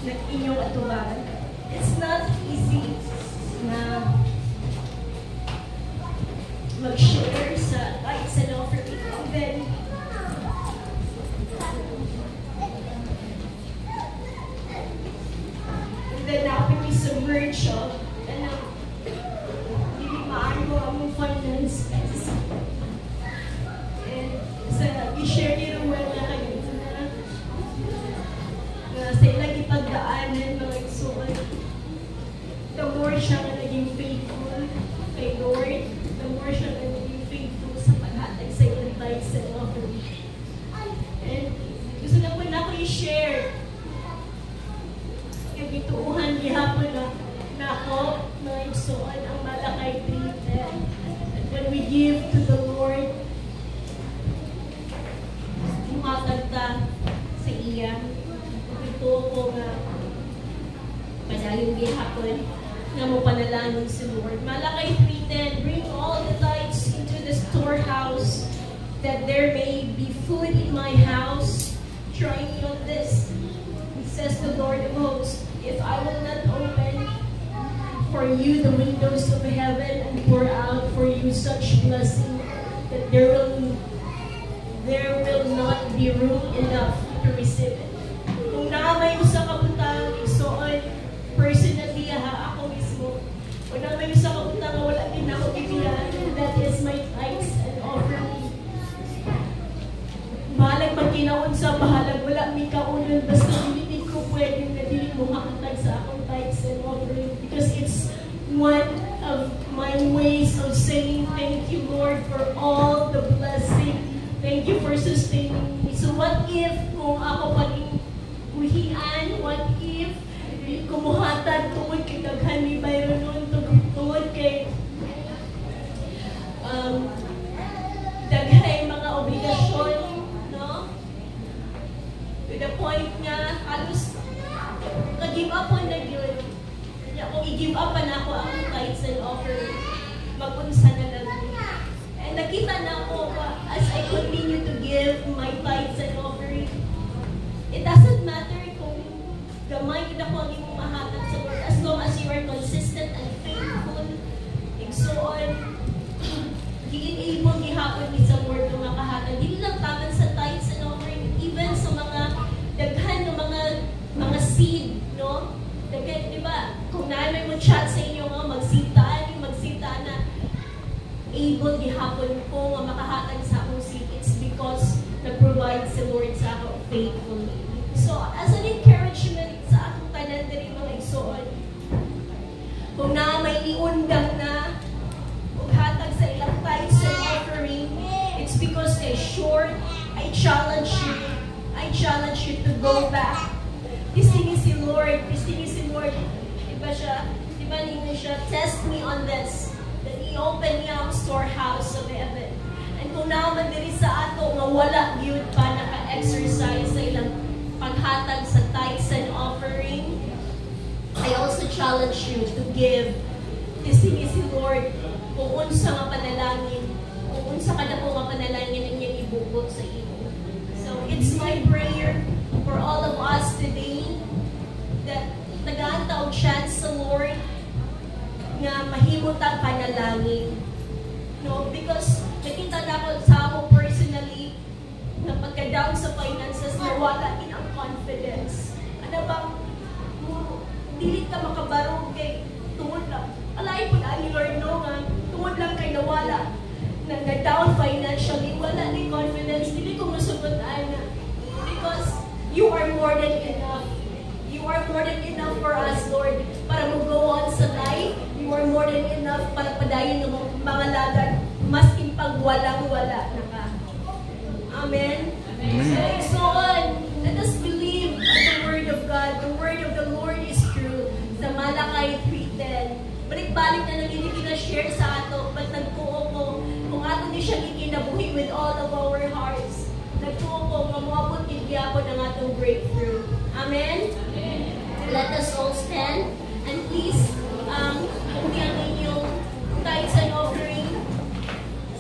na inyong atubangan. It's not easy na mag-share sa tithes and offering. And then nakapag-submerge siya na hindi maano ang finances. And i-share niyo naman na kayo na sa ilang ipagdaanan mga igsoon, the more siya na naging faithful kay Lord, the more siya na naging faithful sa paghatag sa ilang tithes and offering. And gusto na po na ako i-share yung ituuhan gihapon na ako mga igsoon ang Malakay 3:10. And when we give to the Lord, matagta sa iya. Ito ko nga padayong gihapon nga mo panalangin si Lord. Malakay 3:10, bring all the tithes into the storehouse, that there may be food in my house. Try me on this, says the Lord of hosts, if I will not open for you the windows of heaven and pour out for you such blessing that there will not be room enough to receive it. Kung naamay mo sa kabutang, igsoon, personally, ako mismo, kung naamay mo sa kabutang, wala din ako bibiyan, that is my tithes and offering. Bahalag magkinaon sa bahalag, wala may kaunan, basta hindi ko pwedeng na din mo makatag sa akong tithes and offering, because it's one of my ways of saying thank you, Lord, for all the blessing. Thank you for sustaining me. So what if kung ako paging buhian, what if kumuhatag tungod kay daghan ni Byron nun, tungod kay daghay mga obligasyon, no? To the point nga, halos ka-give up on na yun. Kung i-give up na ako ang tithes and offering, mag-unsa na lang. And nakita na ako, as I continue to give my tithes and offering, it doesn't matter kung gamay na ko ang imong mahatag sa Lord, as long as you are consistent and faithful, igsoon, gi-enable gihapon ni sa Lord ng makahatag. Hindi lang taman sa tithes and offering, even sa mga daghan ng mga seed, no? Daghan, di ba? Kung namin mo chat sa inyo nga, magsita na, able gihapon ko nga makahatag sa akong seed, it's because nag-provide si Lord sa ako faithfully. So, as an encouragement sa akong tanan diri mga igsoon, kung na may iundang na hatag sa ilang tithes and offering, it's because I challenge you to go back. Tistingin si Lord, diba niya siya, test me on this, that i-open niya ang storehouse of heaven. And kung naman diri sa ato nga wala gyud pa naka-exercise sa ilang paghatag sa tithes and offering, I also challenge you to give. Tisingin si Lord kung unsa nga panalangin, kung unsa kada po nga panalangin ang iyang ibugot sa iyo. So it's my prayer for all of us today that nagaanta og chance sa Lord nga mahimot ang panalangin. No, because nakita na ako sa ako personally na pagka-down sa finances, nawala din ang confidence. Ano bang dili ka makabarog kay tungod lang. Alay po na ni Lord, no, nga tungod lang kay nawala. Na-down financially, wala ni confidence. Dili ko masubutan na. Because you are more than enough. You are more than enough for us, Lord, para mag-go on sa life. You are more than enough para padayon ng mga lagad, masking pag walang-wala na ka. Amen? So on, let us believe the Word of God. The Word of the Lord is true. Sa Malakay 3:10. Balik-balik na nang share sa ato, but nagtuo ko, kung ato di siya ikinabuhi with all of our hearts, nagtuo ko, mamuabot kigyapon ang atong breakthrough. Amen? Let us all stand, and please, kung ang inyong tithes and offering,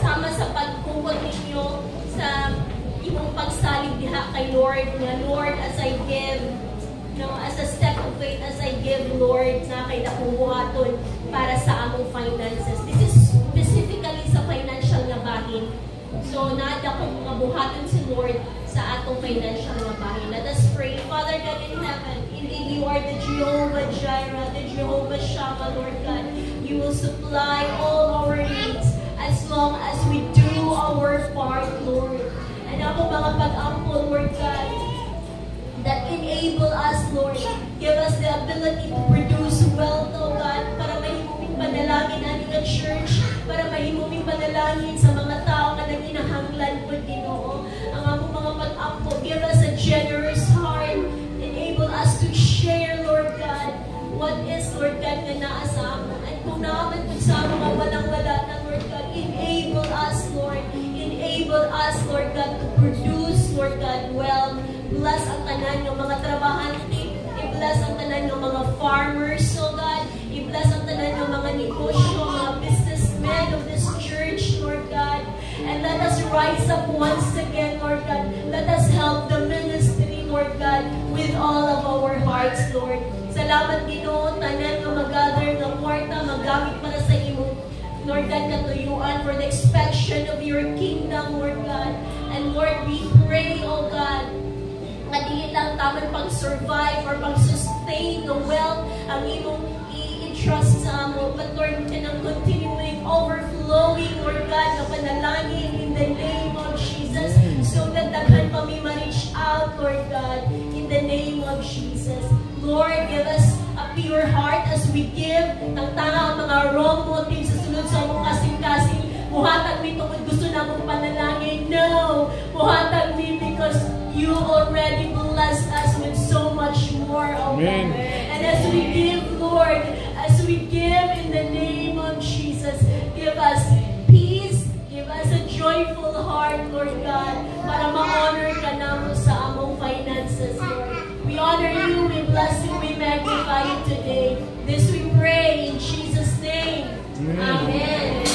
sama sa pagkuwag ninyo sa imong pagsalig diha kay Lord, na Lord, as I give, as a step give, Lord, na kay nakubuhaton para sa among finances. This is specifically sa financial nga bahin. So, naada ko mga buhaton si Lord sa atong financial nga bahin. Let us pray. Father God in heaven, indeed you are the Jehovah Jireh, the Jehovah Shammah, Lord God. You will supply all our needs as long as we do our part, Lord. And ako mga pag-ampo, Lord God, that enable us, Lord. Give us the ability to produce wealth, oh God, para mahimuming panalangin aning nga church, para mahimuming panalangin sa mga tao na naginahanglan po, Ginoo. Ang among mga pag-ampo, give us a generous heart. Enable us to share, Lord God, what is, Lord God, na naa sa amon. At kung naman kung sa mga walang-wala na, Lord God, enable us, Lord. Enable us, Lord God, to produce, Lord God, wealth. Bless ang tanan ng mga trabahante. I-bless ang tanan ng mga farmers, oh God. I-bless ang tanan ng mga negosyo, mga businessmen of this church, Lord God. And let us rise up once again, Lord God. Let us help the ministry, Lord God, with all of our hearts, Lord. Salamat, Ginoo, tanan nga mag-gather ng kwarta, magamit para sa imo, Lord God, katuyuan for the expansion of your kingdom, Lord God. And Lord, we pray, oh God, na di lang tamang pang-survive or pang-sustain ng wealth ang imong i-trust sa amo. But Lord, kanang continuing, overflowing, Lord God, na panalangin in the name of Jesus so that daghan pa may ma-reach out, Lord God, in the name of Jesus. Lord, give us a pure heart as we give. Tangtanga ang mga wrong motives sa sunod sa mong kasing-kasing. Muhatag mi tungkol gusto na mong panalangin. No! Muhatag mi because you already blessed us with so much more, oh God. And as we give, Lord, as we give in the name of Jesus, give us peace, give us a joyful heart, Lord God, para ma-honor ka namin sa among finances, Lord. We honor you, we bless you, we magnify you today. This we pray in Jesus' name. Amen.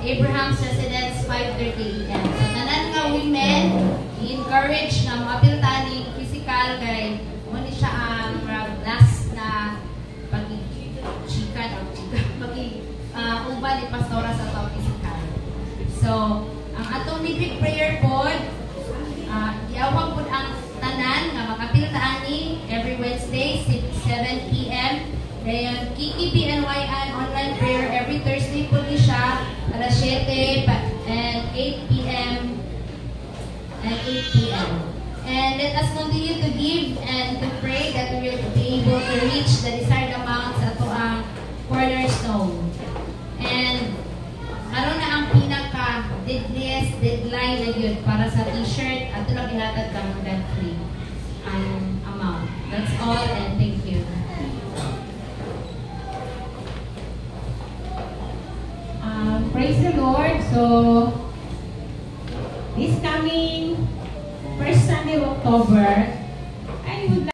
Abraham's Residence, 5:30 AM. So, tanan nga women, i-encourage na maapiltan ni physical kay muna siya ang last na pag-chikan o pag-uban ni pastora sa ito physical. So, ang atong big prayer po, iawag po ang tanan nga makapiltaan ni every Wednesday, 7 PM. Then, KTPNYN online prayer every Thursday po ni siya, alas 7 and 8 p.m. and 8 p.m. And let us continue to give and to pray that we will be able to reach the desired amount sa ito ang cornerstone. And karon na ang pinaka-deadliest deadline na yun para sa t-shirt at ito lang ihatag ka hanggang free ang amount. That's all and thank you. Praise the Lord. So, this coming first Sunday of October, I would